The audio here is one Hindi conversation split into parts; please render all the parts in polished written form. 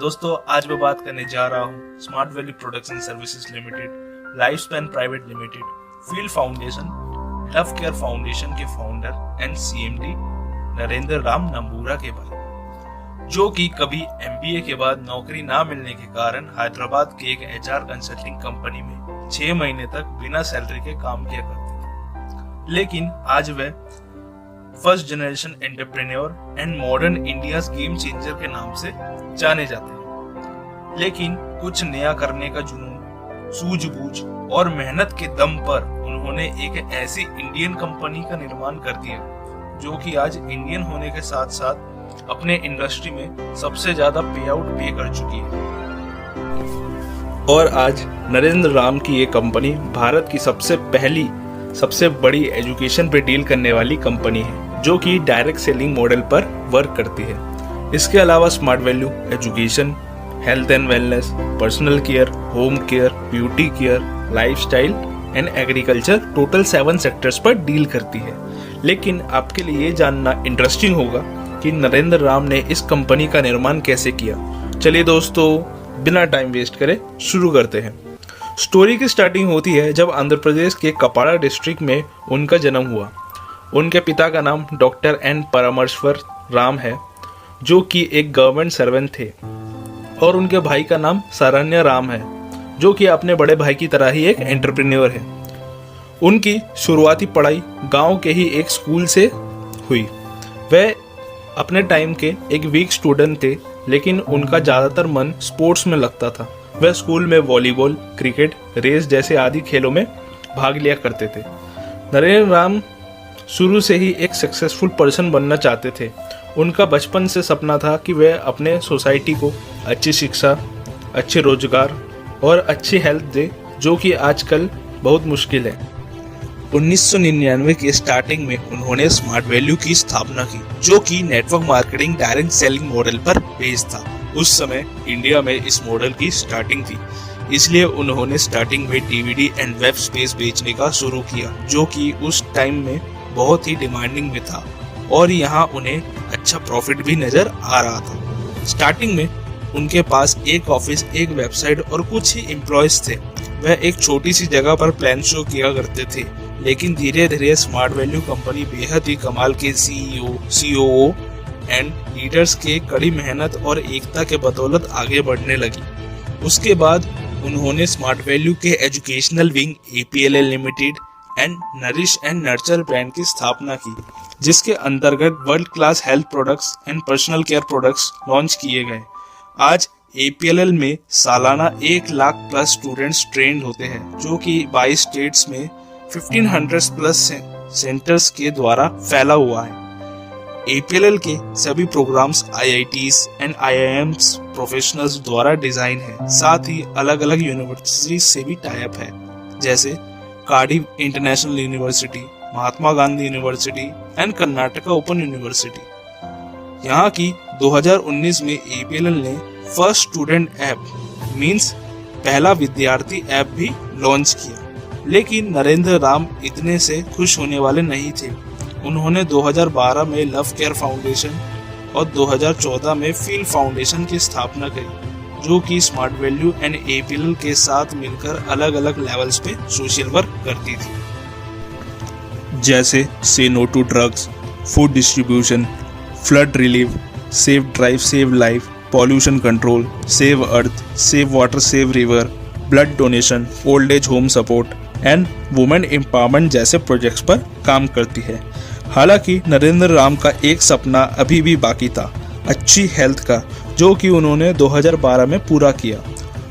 दोस्तों आज मैं बात करने जा रहा हूँ smart valley production services limited, life span private limited, field foundation, love care foundation के founder and CMD Narendra Ram Nambura के बारे, जो कि कभी एमबीए के बाद नौकरी ना मिलने के कारण हैदराबाद के एक एचआर कंसल्टिंग कंपनी में 6 महीने तक बिना सैलरी के काम किया करते थे। लेकिन आज वह first generation entrepreneur and modern India's game changer के नाम से जाने जाते हैं। लेकिन कुछ नया करने का जुनून, सूझबूझ और मेहनत के दम पर उन्होंने एक ऐसी इंडियन कंपनी का निर्माण कर दिया जो कि आज इंडियन होने के साथ साथ अपने इंडस्ट्री में सबसे ज्यादा पे आउट पे कर चुकी है। और आज नरेंद्र राम की ये कंपनी भारत की सबसे बड़ी एजुकेशन पे डील करने वाली कंपनी है, जो कि डायरेक्ट सेलिंग मॉडल पर वर्क करती है। इसके अलावा smart value education, health and wellness, personal care, home care, beauty care, lifestyle and agriculture, total 7 sectors पर डील करती है। लेकिन आपके लिए ये जानना इंटरेस्टिंग होगा कि नरेंद्र राम ने इस कंपनी का निर्माण कैसे किया। चलिए दोस्तों, बिना टाइम वेस्ट करे शुरू करते हैं। स्टोरी की स्टार्टिंग होती है जब आंध्र प्रदेश के कपाड़ा डिस्ट्रिक्ट में उनका जन्म हुआ। उनके पिता का नाम डॉक्टर एन परमेश्वर राम है, जो कि एक गवर्नमेंट सर्वेंट थे, और उनके भाई का नाम सारण्य राम है, जो कि अपने बड़े भाई की तरह ही एक एंटरप्रेन्योर है। उनकी शुरुआती पढ़ाई गांव के ही एक स्कूल से हुई। वह अपने टाइम के एक वीक स्टूडेंट थे, लेकिन उनका ज़्यादातर मन स्पोर्ट्स में लगता था। वह स्कूल में वॉलीबॉल, क्रिकेट, रेस जैसे आदि खेलों में भाग लिया करते थे। नरेंद्र राम शुरू से ही एक सक्सेसफुल पर्सन बनना चाहते थे। उनका बचपन से सपना था कि वह अपने सोसाइटी को अच्छी शिक्षा, अच्छे रोजगार और अच्छी हेल्थ दे, जो कि आजकल बहुत मुश्किल है। 1999 के स्टार्टिंग में उन्होंने स्मार्ट वैल्यू की स्थापना की, जो कि network marketing direct selling model पर बेस्ड था। उस समय इंडिया में इस मॉडल की स्टार्टिंग थी, इसलिए उन्होंने स्टार्टिंग में डीवीडी एंड वेब स्पेस बेचने का शुरू किया, जो कि उस टाइम में बहुत ही डिमांडिंग में था और यहाँ उन्हें अच्छा प्रॉफिट भी नजर आ रहा था। स्टार्टिंग में उनके पास एक ऑफिस, एक वेबसाइट और कुछ ही एम्प्लॉयज थे। वह एक छोटी सी जगह पर प्लान शो किया करते थे, लेकिन धीरे धीरे स्मार्ट वैल्यू कंपनी बेहद ही कमाल के सीईओ एंड लीडर्स के कड़ी मेहनत और एकता के बदौलत आगे बढ़ने लगी। उसके बाद उन्होंने स्मार्ट वैल्यू के educational wing APLL limited and nourish and nurture brand की स्थापना की, जिसके अंतर्गत world class health products and personal care products launch किए गए। आज APLL में सालाना 1 लाख प्लस स्टूडेंट्स ट्रेंड होते हैं, जो कि 22 स्टेट्स में 1500 प्लस सेंटर्स के द्वारा फैला हुआ है। APLL के सभी programmes IITs and IIMs professionals द्वारा डिजाइन है। साथ ही अलग अलग यूनिवर्सिटीज से भी टाई अप है, जैसे Cardiff international university, Mahatma Gandhi university and Karnataka open university. यहाँ की 2019 में APLL ने फर्स्ट स्टूडेंट ऐप मींस पहला विद्यार्थी ऐप भी लॉन्च किया। लेकिन नरेंद्र राम इतने से खुश होने वाले नहीं थे। उन्होंने 2012 में लव केयर फाउंडेशन और 2014 में फील्ड फाउंडेशन की स्थापना करी, जो कि स्मार्ट वैल्यू एंड APLL के साथ मिलकर अलग अलग लेवल्स पे सोशल वर्क करती थी, जैसे से no to drugs, food distribution, flood relief, save drive save life, pollution control, save earth, save water save river, blood donation, old age home support and women empowerment जैसे प्रोजेक्ट्स पर काम करती है। हालांकि नरेंद्र राम का एक सपना अभी भी बाकी था, अच्छी हेल्थ का, जो कि उन्होंने 2012 में पूरा किया।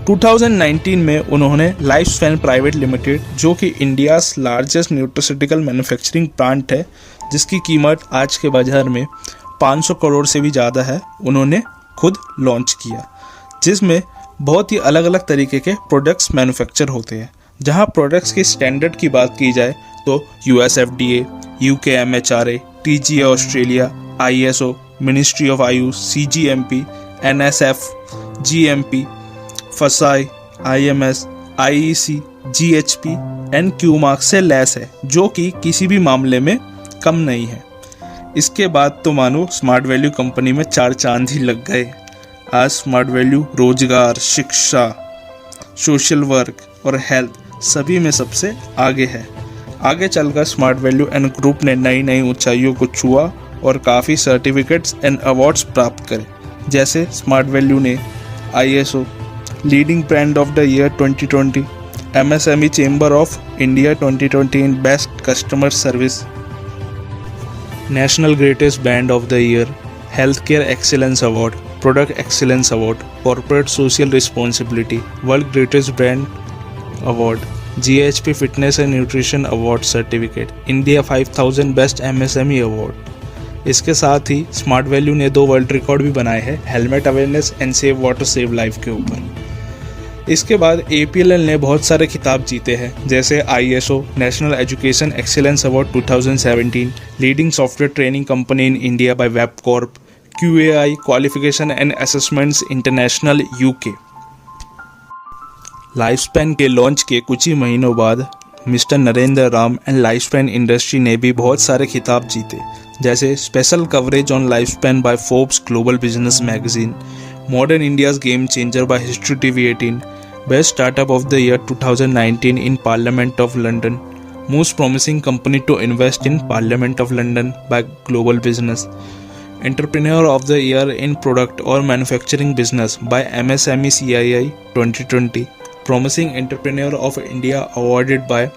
2019 में उन्होंने लाइफ स्पैन प्राइवेट लिमिटेड, जो कि India largest nutraceutical manufacturing plant है, जिसकी कीमत आज के बाजार में 500 करोड़ से भी ज़्यादा है, उन्होंने खुद लॉन्च किया, जिसमें बहुत ही अलग अलग तरीके के प्रोडक्ट्स मैन्युफैक्चर होते हैं। जहां प्रोडक्ट्स के स्टैंडर्ड की बात की जाए तो US FDA, UK MHRA, TGA Australia, ISO, ministry of Ayush, CGMP, NSF, GMP, FSSAI, IMS, IEC, GHP and QMark से लैस है, जो कि किसी भी मामले में कम नहीं है। इसके बाद तो मानो स्मार्ट वैल्यू कंपनी में 4 चांद ही लग गए। आज स्मार्ट वैल्यू रोजगार, शिक्षा, सोशल वर्क और हेल्थ सभी में सबसे आगे है। आगे चलकर स्मार्ट वैल्यू एंड ग्रुप ने नई नई ऊंचाइयों को छुआ और काफ़ी सर्टिफिकेट्स एंड अवार्ड्स प्राप्त करे। जैसे स्मार्ट वैल्यू ने ISO leading brand of the year 2020, MSME chamber of India 2020 in best customer service, national greatest brand of the year, health care excellence award, product excellence award, corporate social responsibility, world greatest brand award, GHP fitness and nutrition award certificate, India 5000 best MSME award. इसके साथ ही स्मार्ट वैल्यू ने 2 वर्ल्ड रिकॉर्ड भी बनाए हैं helmet awareness and save water save life के ऊपर। इसके बाद APLL ने बहुत सारे खिताब जीते हैं, जैसे ISO national education excellence award 2017, leading software training company in India by web corp, QAI qualification and assessments international UK। Life span के लॉन्च के कुछ ही महीनों बाद mister Narendra Ram and life span industry ने भी बहुत सारे खिताब जीते, जैसे special coverage on life span by Forbes global business magazine, modern India's game changer by history TV 18, best startup of the year 2019 in parliament of London, most promising company to invest in parliament of London by global business, entrepreneur of the year in product और manufacturing business by MSME CII 2020, promising entrepreneur of India awarded by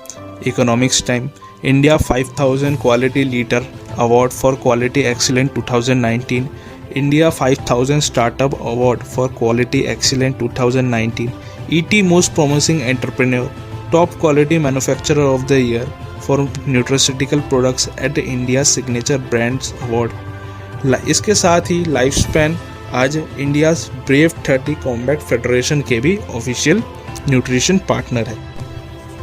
economics time, India 5000 quality leader award for quality excellent 2019, India 5000 startup award for quality excellent 2019, ET most promising entrepreneur, top quality manufacturer of the year for nutraceutical products at India signature brands award. इसके साथ ही लाइफ स्पैन आज इंडिया ब्रेव 30 कॉम्बैट फेडरेशन के भी ऑफिशियल न्यूट्रिशन पार्टनर है।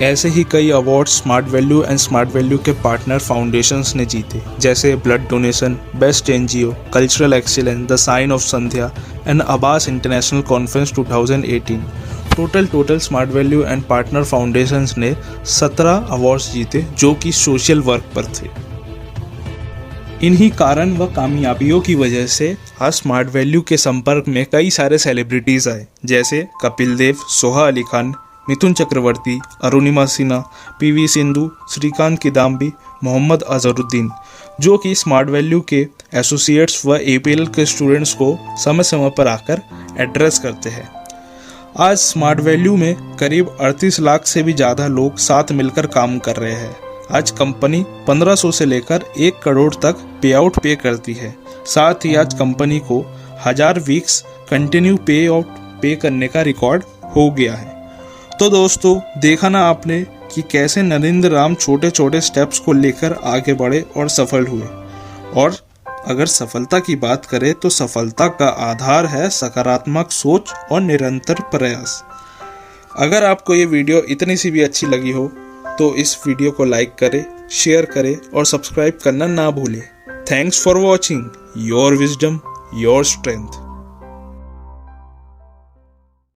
ऐसे ही कई award smart value and smart value के पार्टनर फाउंडेशंस ने जीते, जैसे blood donation, best NGO, cultural excellence, the sign of Sandhya and Abbas international conference 2018। Total smart value and partner foundations ने 17 अवार्ड्स जीते जो कि सोशल वर्क पर थे। इन्हीं कारण व कामयाबियों की वजह से आज स्मार्ट वैल्यू के संपर्क में कई सारे सेलिब्रिटीज़ आए, जैसे कपिल देव, सोहा अली खान, मिथुन चक्रवर्ती, अरुणिमा सिन्हा, PV सिंधु, श्रीकांत किदाम्बी, मोहम्मद अजहरुद्दीन, जो कि स्मार्ट वैल्यू के एसोसिएट्स व APLL के स्टूडेंट्स को समय समय पर आकर एड्रेस करते हैं। आज स्मार्ट वैल्यू में करीब 38 लाख से भी ज़्यादा लोग साथ मिलकर काम कर रहे हैं। आज कंपनी 1500 से लेकर 1 करोड़ तक पे आउट पे करती है। साथ ही आज कंपनी को 1000 वीक्स कंटिन्यू पे आउट पे करने का रिकॉर्ड हो गया है। तो दोस्तों, देखा ना आपने कि कैसे नरेंद्र राम छोटे छोटे स्टेप्स को लेकर आगे बढ़े और सफल हुए। और अगर सफलता की बात करें तो सफलता का आधार है सकारात्मक सोच और निरंतर प्रयास। अगर आपको ये वीडियो इतनी सी भी अच्छी लगी हो तो इस वीडियो को लाइक करें, शेयर करें और सब्सक्राइब करना ना भूलें। Thanks for watching. Your wisdom, your strength.